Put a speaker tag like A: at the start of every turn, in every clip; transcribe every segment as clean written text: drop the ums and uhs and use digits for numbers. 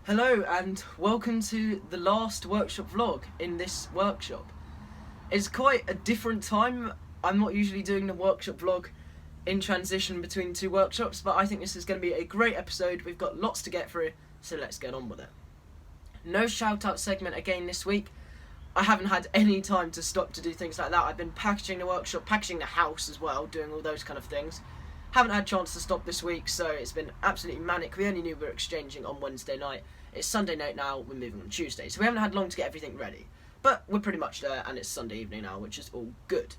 A: Hello and welcome to the last workshop vlog in this workshop. It's quite a different time. I'm not usually doing the workshop vlog in transition between two workshops, but I think this is going to be a great episode. We've got lots to get through, so let's get on with it. No shout out segment again this week. I haven't had any time to stop to do things like that. I've been packaging the workshop, packaging the house as well, doing all those kind of things. Haven't had a chance to stop this week, so it's been absolutely manic. We only knew we were exchanging on Wednesday night. It's Sunday night now, we're moving on Tuesday, so we haven't had long to get everything ready. But we're pretty much there, and it's Sunday evening now, which is all good.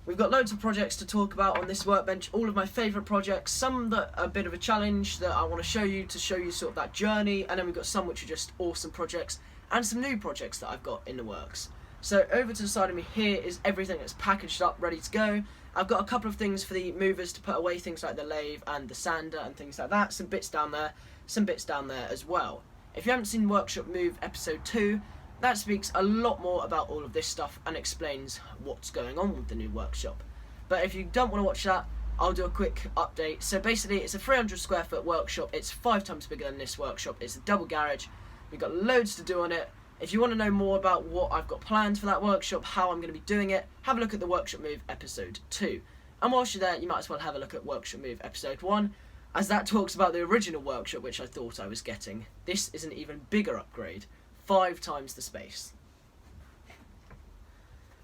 A: We've got loads of projects to talk about on this workbench, all of my favourite projects, some that are a bit of a challenge that I want to show you sort of that journey, and then we've got some which are just awesome projects, and some new projects that I've got in the works. So over to the side of me here is everything that's packaged up, ready to go. I've got a couple of things for the movers to put away, things like the lathe and the sander and things like that. Some bits down there as well. If you haven't seen Workshop Move episode 2, that speaks a lot more about all of this stuff and explains what's going on with the new workshop. But if you don't want to watch that, I'll do a quick update. So basically it's a 300 square foot workshop. It's 5 times bigger than this workshop. It's a double garage. We've got loads to do on it. If you want to know more about what I've got planned for that workshop, how I'm going to be doing it, have a look at the Workshop Move episode 2. And whilst you're there, you might as well have a look at Workshop Move episode 1, as that talks about the original workshop which I thought I was getting. This is an even bigger upgrade, 5 times the space.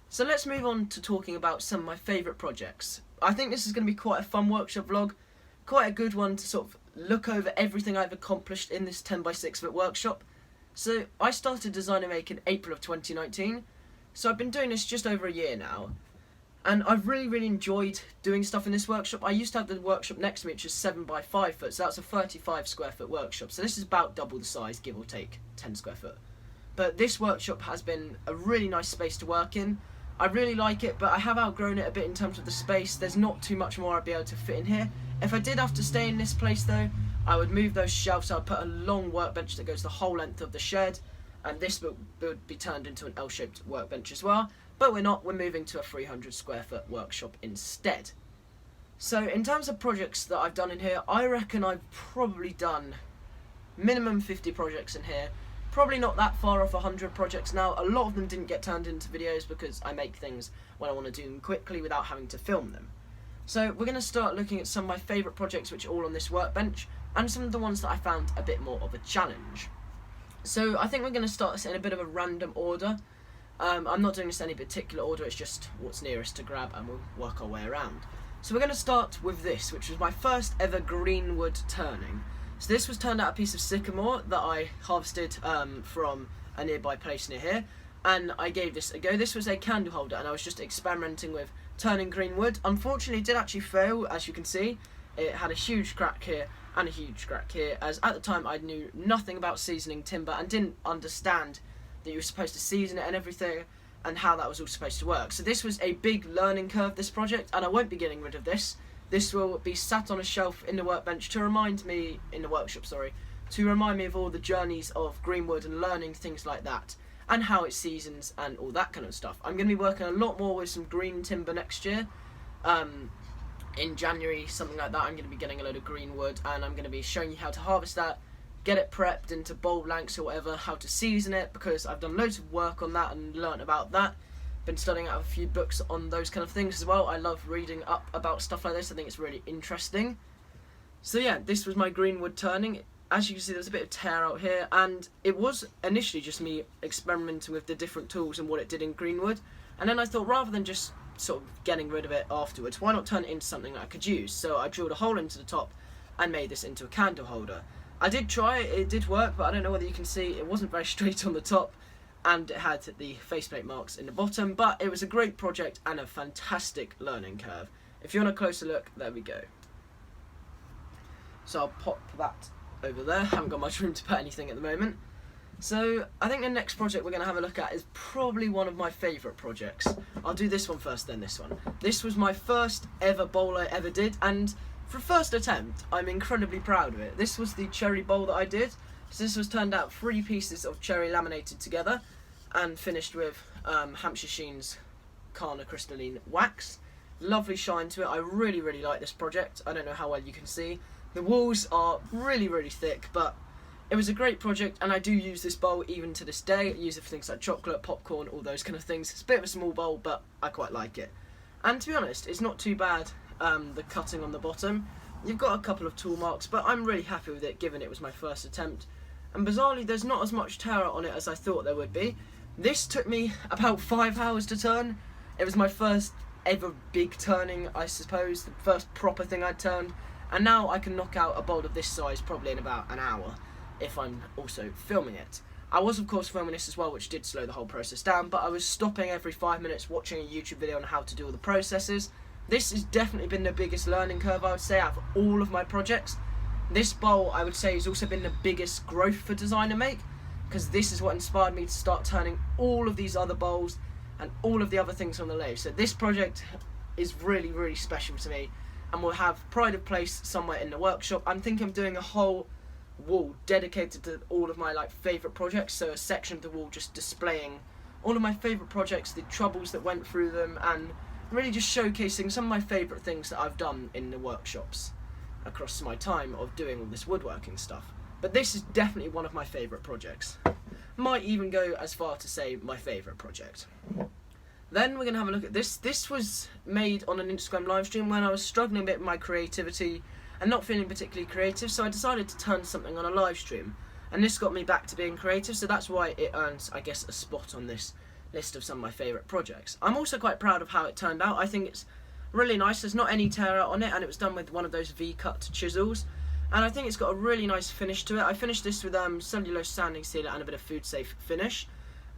A: So let's move on to talking about some of my favourite projects. I think this is going to be quite a fun workshop vlog, quite a good one to sort of look over everything I've accomplished in this 10 by 6 foot workshop. So I started design and make in April of 2019, so I've been doing this just over a year now, and I've really enjoyed doing stuff in this workshop. I used to have the workshop next to me, which is 7 by 5 foot, so that's a 35 square foot workshop, so this is about double the size, give or take 10 square foot. But this workshop has been a really nice space to work in. I really like it, but I have outgrown it a bit in terms of the space. There's not too much more I'd be able to fit in here. If I did have to stay in this place though, I would move those shelves. I'd put a long workbench that goes the whole length of the shed, and this would be turned into an L-shaped workbench as well. But we're not, we're moving to a 300 square foot workshop instead. So in terms of projects that I've done in here, I reckon I've probably done minimum 50 projects in here. Probably not that far off 100 projects now. A lot of them didn't get turned into videos because I make things when I want to do them quickly without having to film them. So we're going to start looking at some of my favourite projects which are all on this workbench, and some of the ones that I found a bit more of a challenge. So I think we're going to start this in a bit of a random order. I'm not doing this in any particular order, it's just what's nearest to grab, and we'll work our way around. So we're going to start with this, which was my first ever greenwood turning. So this was turned out a piece of sycamore that I harvested from a nearby place near here, and I gave this a go. This was a candle holder, and I was just experimenting with turning green wood. Unfortunately, it did actually fail, as you can see. It had a huge crack here and a huge crack here, as at the time I knew nothing about seasoning timber and didn't understand that you were supposed to season it and everything, and how that was all supposed to work. So this was a big learning curve, this project, and I won't be getting rid of this. This will be sat on a shelf in the workbench to remind me, in the workshop, sorry, to remind me of all the journeys of greenwood and learning things like that, and how it seasons and all that kind of stuff. I'm going to be working a lot more with some green timber next year. In January, something like that, I'm going to be getting a load of green wood, and I'm going to be showing you how to harvest that, get it prepped into bulb lengths or whatever, how to season it, because I've done loads of work on that and learnt about that. Been studying out a few books on those kind of things as well. I love reading up about stuff like this. I think it's really interesting. So yeah, this was my greenwood turning. As you can see, there's a bit of tear out here, and it was initially just me experimenting with the different tools and what it did in greenwood, and then I thought, rather than just sort of getting rid of it afterwards, why not turn it into something that I could use? So I drilled a hole into the top and made this into a candle holder. I did try it did work, but I don't know whether you can see, it wasn't very straight on the top, and it had the faceplate marks in the bottom, but it was a great project and a fantastic learning curve. If you want a closer look, there we go. So I'll pop that over there. Haven't got much room to put anything at the moment. So I think the next project we're going to have a look at is probably one of my favourite projects. I'll do this one first, then this one. This was my first ever bowl I ever did, and for a first attempt, I'm incredibly proud of it. This was the cherry bowl that I did. So this was turned out 3 pieces of cherry laminated together and finished with Hampshire Sheen's Carna Crystalline wax. Lovely shine to it. I really like this project. I don't know how well you can see. The walls are really thick, but it was a great project, and I do use this bowl even to this day. I use it for things like chocolate, popcorn, all those kind of things. It's a bit of a small bowl, but I quite like it. And to be honest, it's not too bad, the cutting on the bottom. You've got a couple of tool marks, but I'm really happy with it given it was my first attempt. And bizarrely, there's not as much tear out on it as I thought there would be. This took me about 5 hours to turn. It was my first ever big turning, I suppose, the first proper thing I'd turned. And now I can knock out a bowl of this size probably in about an hour, if I'm also filming it. I was of course filming this as well, which did slow the whole process down, but I was stopping every 5 minutes watching a YouTube video on how to do all the processes. This has definitely been the biggest learning curve, I would say, out of all of my projects. This bowl, I would say, has also been the biggest growth for Designer Make, because this is what inspired me to start turning all of these other bowls and all of the other things on the lathe. So this project is really, really special to me, and will have pride of place somewhere in the workshop. I'm thinking of doing a whole wall dedicated to all of my favourite projects, so a section of the wall just displaying all of my favourite projects, the troubles that went through them, and really just showcasing some of my favourite things that I've done in the workshops across my time of doing all this woodworking stuff. But this is definitely one of my favourite projects. Might even go as far to say my favourite project. Then we're going to have a look at this. This was made on an Instagram live stream when I was struggling a bit with my creativity and not feeling particularly creative, so I decided to turn something on a live stream. And this got me back to being creative, so that's why it earns, I guess, a spot on this list of some of my favourite projects. I'm also quite proud of how it turned out. I think it's really nice. There's not any tear out on it, and it was done with one of those V-cut chisels. And I think it's got a really nice finish to it. I finished this with cellulose sanding sealer and a bit of food safe finish.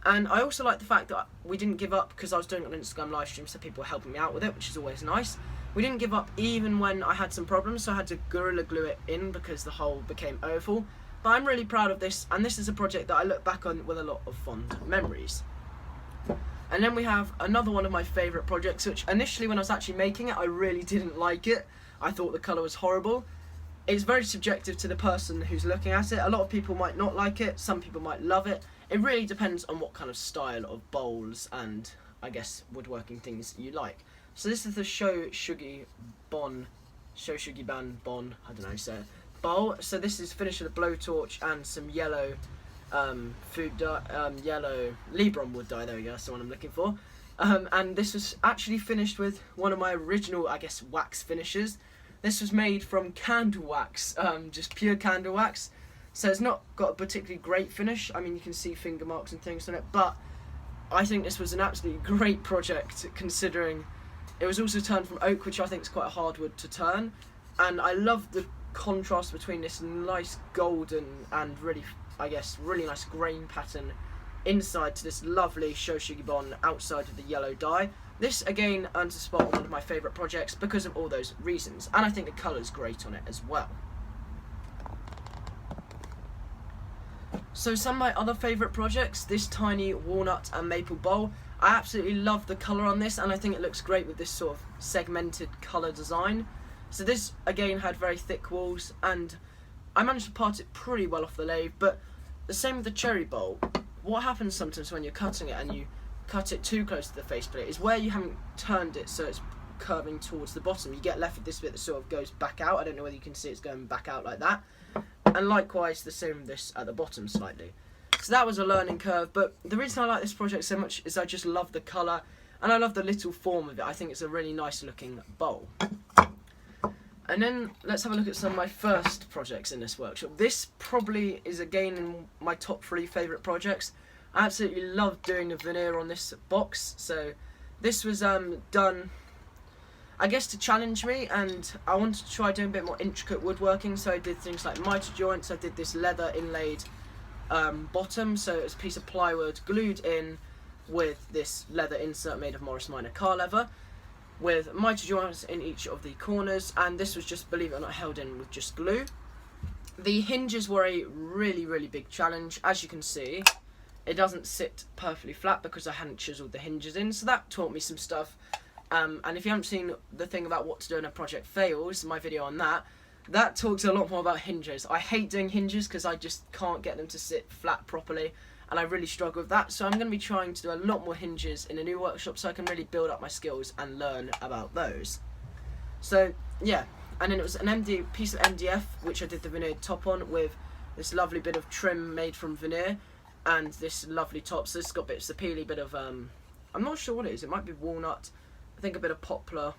A: And I also like the fact that we didn't give up, because I was doing it on Instagram live stream, so people were helping me out with it, which is always nice. We didn't give up even when I had some problems, so I had to Gorilla Glue it in because the hole became oval. But I'm really proud of this, and this is a project that I look back on with a lot of fond memories. And then we have another one of my favourite projects, which initially when I was actually making it, I really didn't like it. I thought the colour was horrible. It's very subjective to the person who's looking at it. A lot of people might not like it, some people might love it. It really depends on what kind of style of bowls and, I guess, woodworking things you like. So this is the Shoshuggi Ban Bon, I don't know, so bowl. So this is finished with a blowtorch and some yellow yellow Libron wood dye, there we go, that's the one I'm looking for. And this was actually finished with one of my original, I guess, wax finishes. This was made from candle wax, just pure candle wax. So it's not got a particularly great finish. I mean, you can see finger marks and things on it, but I think this was an absolutely great project, considering it was also turned from oak, which I think is quite a hard wood to turn. And I love the contrast between this nice golden and really, I guess, really nice grain pattern inside to this lovely Shoshuggi Ban outside of the yellow dye. This again earns a spot on one of my favourite projects because of all those reasons, and I think the colour's great on it as well. So some of my other favourite projects, this tiny walnut and maple bowl. I absolutely love the colour on this, and I think it looks great with this sort of segmented colour design. So this again had very thick walls, and I managed to part it pretty well off the lathe, but the same with the cherry bowl. What happens sometimes when you're cutting it and you cut it too close to the faceplate is where you haven't turned it so it's curving towards the bottom. You get left with this bit that sort of goes back out. I don't know whether you can see it's going back out like that. And likewise the same with this at the bottom slightly. So that was a learning curve, but the reason I like this project so much is I just love the colour and I love the little form of it. I think it's a really nice looking bowl. And then let's have a look at some of my first projects in this workshop. This probably is again in my top 3 favourite projects. I absolutely love doing the veneer on this box. So this was done, I guess, to challenge me, and I wanted to try doing a bit more intricate woodworking. So I did things like mitre joints. I did this leather inlaid bottom, so it's a piece of plywood glued in with this leather insert made of Morris Minor car leather, with mitre joints in each of the corners, and this was just, believe it or not, held in with just glue. The hinges were a really, really big challenge. As you can see, it doesn't sit perfectly flat because I hadn't chiselled the hinges in, so that taught me some stuff. And if you haven't seen the thing about what to do when a project fails, my video on that, that talks a lot more about hinges. I hate doing hinges because I just can't get them to sit flat properly, and I really struggle with that. So I'm going to be trying to do a lot more hinges in a new workshop so I can really build up my skills and learn about those. So yeah, and then it was an piece of MDF which I did the veneered top on with this lovely bit of trim made from veneer, and this lovely top. So it's got bits of peely, bit of I'm not sure what it is. It might be walnut. I think a bit of poplar,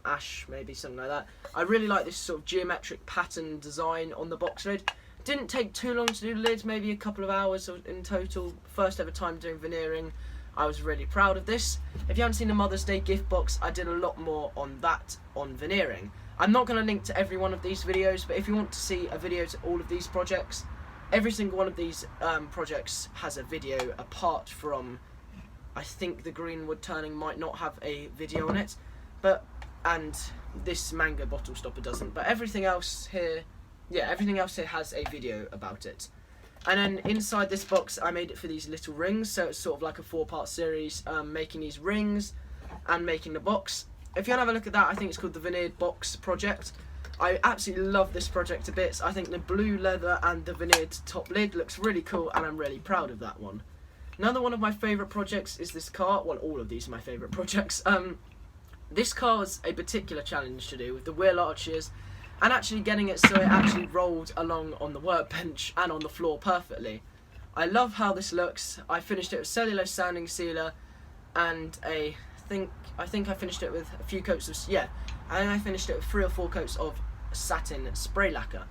A: ash, maybe something like that. I really like this sort of geometric pattern design on the box lid. Didn't take too long to do the lid, maybe a couple of hours in total. First ever time doing veneering. I was really proud of this. If you haven't seen the Mother's Day gift box, I did a lot more on that, on veneering. I'm not going to link to every one of these videos, but if you want to see a video to all of these projects, every single one of these projects has a video, apart from, I think the green wood turning might not have a video on it, and this mango bottle stopper doesn't, but everything else here has a video about it. And then inside this box, I made it for these little rings, so it's sort of like a 4-part series, making these rings and making the box. If you want to have a look at that, I think it's called the Veneered Box Project. I absolutely love this project to bits. I think the blue leather and the veneered top lid looks really cool, and I'm really proud of that one. Another one of my favourite projects is this car. Well, all of these are my favourite projects. This car was a particular challenge to do with the wheel arches, and actually getting it so it actually rolled along on the workbench and on the floor perfectly. I love how this looks. I finished it with cellulose sanding sealer and I think I finished it with a few coats of, I finished it with 3 or 4 coats of satin spray lacquer.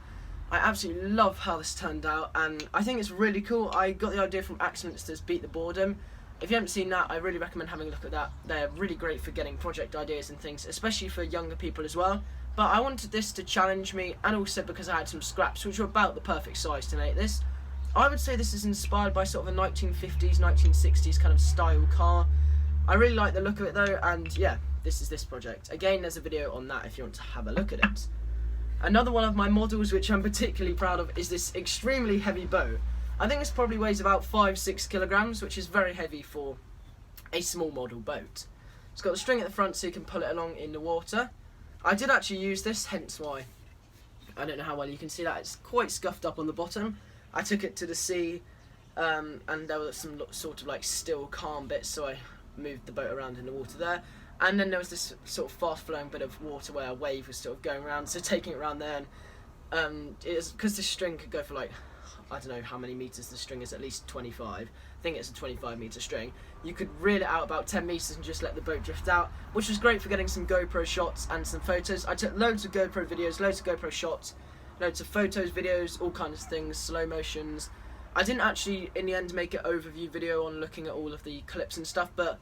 A: I absolutely love how this turned out, and I think it's really cool. I got the idea from Axminster's Beat the Boredom. If you haven't seen that, I really recommend having a look at that. They're really great for getting project ideas and things, especially for younger people as well. But I wanted this to challenge me, and also because I had some scraps which were about the perfect size to make this. I would say this is inspired by sort of a 1950s, 1960s kind of style car. I really like the look of it though, and yeah, this is this project. Again, there's a video on that if you want to have a look at it. Another one of my models which I'm particularly proud of is this extremely heavy boat. I think this probably weighs about 5-6 kilograms, which is very heavy for a small model boat. It's got the string at the front so you can pull it along in the water. I did actually use this, hence why I don't know how well you can see that. It's quite scuffed up on the bottom. I took it to the sea, and there were some sort of like still calm bits, so I moved the boat around in the water there. And then there was this sort of fast flowing bit of water where a wave was sort of going around, so taking it around there, and it is because this string could go for like, I don't know how many meters the string is, at least 25. I think it's a 25-meter string. You could reel it out about 10 meters and just let the boat drift out, which was great for getting some GoPro shots and some photos. I took loads of GoPro videos, loads of GoPro shots, loads of photos, videos, all kinds of things, slow motions. I didn't actually, in the end, make an overview video on looking at all of the clips and stuff, but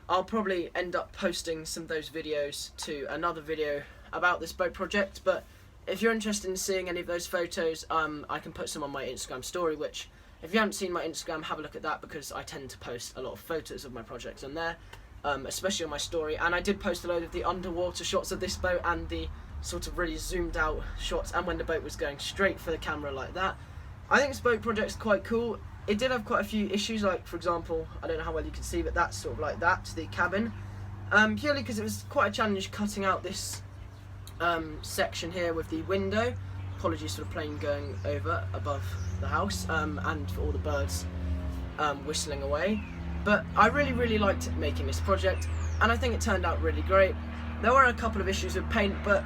A: I'll probably end up posting some of those videos to another video about this boat project. But if you're interested in seeing any of those photos, I can put some on my Instagram story, which, if you haven't seen my Instagram, have a look at that, because I tend to post a lot of photos of my projects on there, especially on my story. And I did post a load of the underwater shots of this boat and the sort of really zoomed out shots, and when the boat was going straight for the camera like that. I think this boat project's quite cool. It did have quite a few issues, like, for example, I don't know how well you can see, but that's sort of like that, the cabin. Purely because it was quite a challenge cutting out this section here with the window. Apologies for the plane going over above the house, and for all the birds whistling away. But I really liked making this project, and I think it turned out really great. There were a couple of issues with paint, but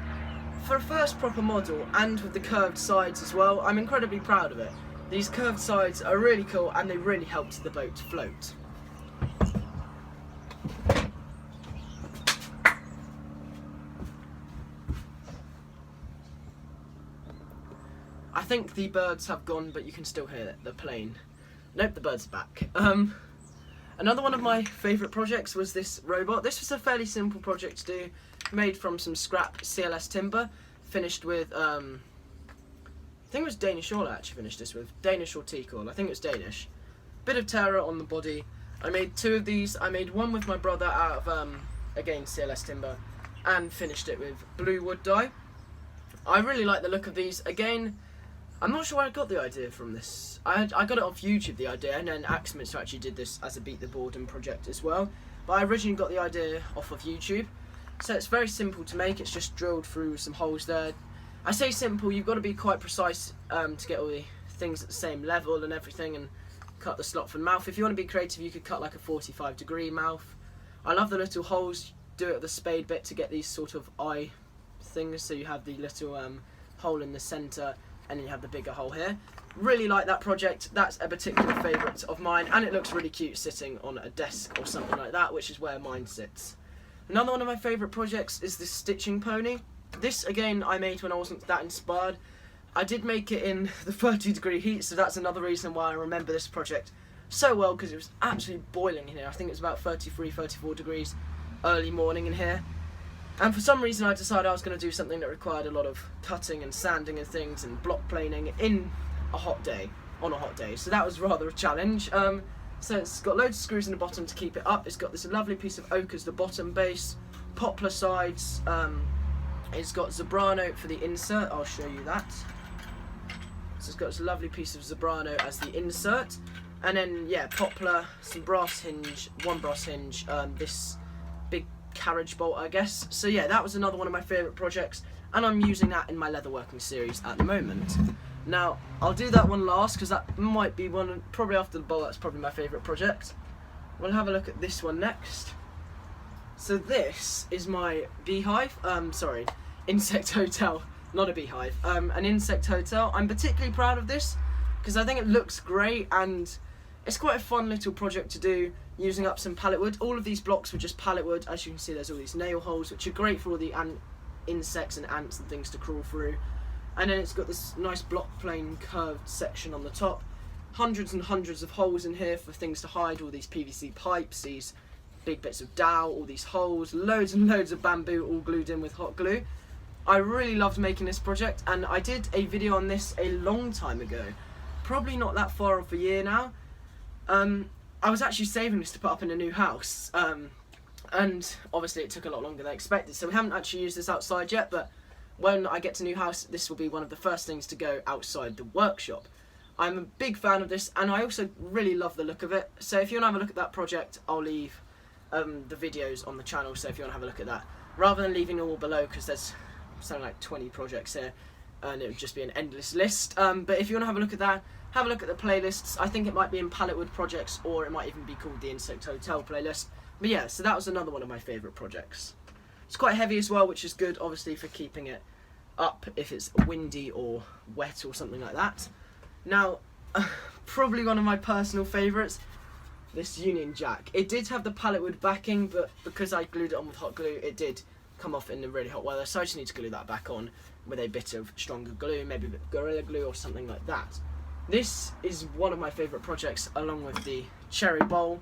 A: for a first proper model, and with the curved sides as well, I'm incredibly proud of it. These curved sides are really cool, and they really helped the boat float. I think the birds have gone, but you can still hear the plane. Nope, the birds are back. Another one of my favourite projects was this robot. This was a fairly simple project to do, made from some scrap CLS timber, finished with, I think it was Danish oil I actually finished this with. Danish or teak oil, I think it was Danish. Bit of terror on the body. I made 2 of these. I made one with my brother out of, again, CLS timber, and finished it with blue wood dye. I really like the look of these. Again, I'm not sure where I got the idea from this. I got it off YouTube, the idea, and then Axminster actually did this as a Beat the Boredom project as well. But I originally got the idea off of YouTube. So it's very simple to make. It's just drilled through some holes there. I say simple, you've got to be quite precise to get all the things at the same level and everything, and cut the slot for the mouth. If you want to be creative, you could cut like a 45-degree mouth. I love the little holes. Do it with the spade bit to get these sort of eye things. So you have the little hole in the centre, and then you have the bigger hole here. Really like that project. That's a particular favourite of mine, and it looks really cute sitting on a desk or something like that, which is where mine sits. Another one of my favourite projects is this stitching pony. This, again, I made when I wasn't that inspired. I did make it in the 30-degree heat, so that's another reason why I remember this project so well, because it was absolutely boiling in here. I think it was about 33, 34 degrees early morning in here. And for some reason I decided I was going to do something that required a lot of cutting and sanding and things and block planing in a hot day, on a hot day. So that was rather a challenge. So it's got loads of screws in the bottom to keep it up. It's got this lovely piece of oak as the bottom base, poplar sides. It's got zebrano for the insert. I'll show you that. So it's got this lovely piece of zebrano as the insert. And then, yeah, poplar, some brass hinge, one brass hinge, this big carriage bolt, I guess. So yeah, that was another one of my favourite projects, and I'm using that in my leatherworking series at the moment. Now, I'll do that one last, because that might be one, probably after the bowl, that's probably my favourite project. We'll have a look at this one next. So this is my beehive, insect hotel, not a beehive, an insect hotel. I'm particularly proud of this, because I think it looks great, and it's quite a fun little project to do, using up some pallet wood. All of these blocks were just pallet wood. As you can see, there's all these nail holes, which are great for all the insects and ants and things to crawl through. And then it's got this nice block plane curved section on the top. Hundreds and hundreds of holes in here for things to hide, all these PVC pipes, these big bits of dowel, all these holes, loads and loads of bamboo all glued in with hot glue. I really loved making this project, and I did a video on this a long time ago. Probably not that far off a year now. I was actually saving this to put up in a new house, and obviously it took a lot longer than I expected, so we haven't actually used this outside yet, but when I get to a new house, this will be one of the first things to go outside the workshop. I'm a big fan of this, and I also really love the look of it, so if you want to have a look at that project, I'll leave the videos on the channel, so if you want to have a look at that, rather than leaving them all below, because there's something like 20 projects here, and it would just be an endless list. But if you want to have a look at that, have a look at the playlists. I think it might be in pallet wood projects, or it might even be called the Insect Hotel playlist. But yeah, so that was another one of my favourite projects. It's quite heavy as well, which is good, obviously, for keeping it up if it's windy or wet or something like that. Now, probably one of my personal favourites, this Union Jack. It did have the pallet wood backing, but because I glued it on with hot glue, it did come off in the really hot weather, so I just need to glue that back on with a bit of stronger glue, maybe a bit of Gorilla Glue or something like that. This is one of my favourite projects, along with the cherry bowl.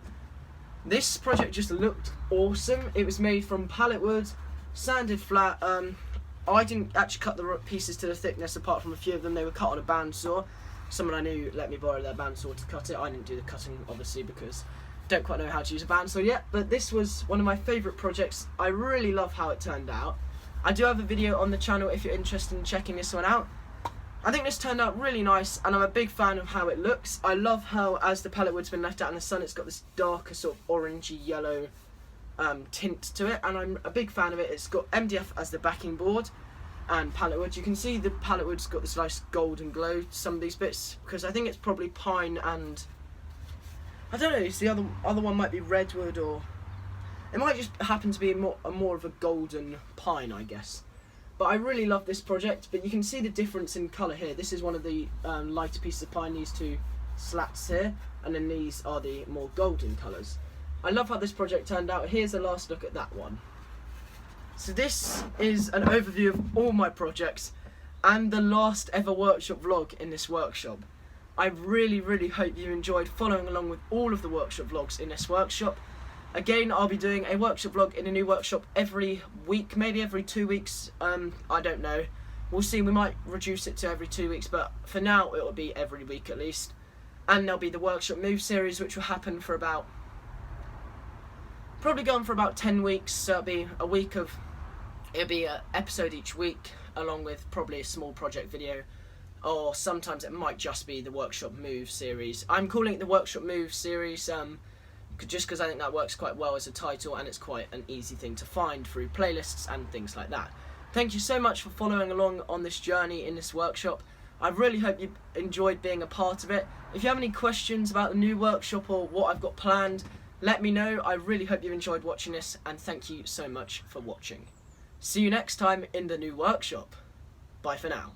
A: This project just looked awesome. It was made from pallet wood, sanded flat. I didn't actually cut the pieces to the thickness, apart from a few of them. They were cut on a bandsaw. Someone I knew let me borrow their bandsaw to cut it. I didn't do the cutting, obviously, because I don't quite know how to use a bandsaw yet. But this was one of my favourite projects. I really love how it turned out. I do have a video on the channel if you're interested in checking this one out. I think this turned out really nice, and I'm a big fan of how it looks. I love how, as the pallet wood's been left out in the sun, it's got this darker sort of orangey yellow tint to it, and I'm a big fan of it. It's got MDF as the backing board and pallet wood. You can see the pallet wood's got this nice golden glow to some of these bits, because I think it's probably pine and I don't know, it's the other one might be redwood, or it might just happen to be more of a golden pine, I guess. But I really love this project, but you can see the difference in colour here. This is one of the lighter pieces of pine, these two slats here, and then these are the more golden colours. I love how this project turned out. Here's a last look at that one. So this is an overview of all my projects and the last ever workshop vlog in this workshop. I really, really hope you enjoyed following along with all of the workshop vlogs in this workshop. Again, I'll be doing a workshop vlog in a new workshop every week, maybe every 2 weeks, I don't know. We'll see, we might reduce it to every 2 weeks, but for now it will be every week at least. And there'll be the workshop move series, which will happen for probably go on for about 10 weeks, so it'll be an episode each week, along with probably a small project video, or sometimes it might just be the workshop move series. I'm calling it the workshop move series, just because I think that works quite well as a title, and it's quite an easy thing to find through playlists and things like that. Thank you so much for following along on this journey in this workshop. I really hope you enjoyed being a part of it. If you have any questions about the new workshop or what I've got planned, let me know. I really hope you enjoyed watching this, and thank you so much for watching. See you next time in the new workshop. Bye for now.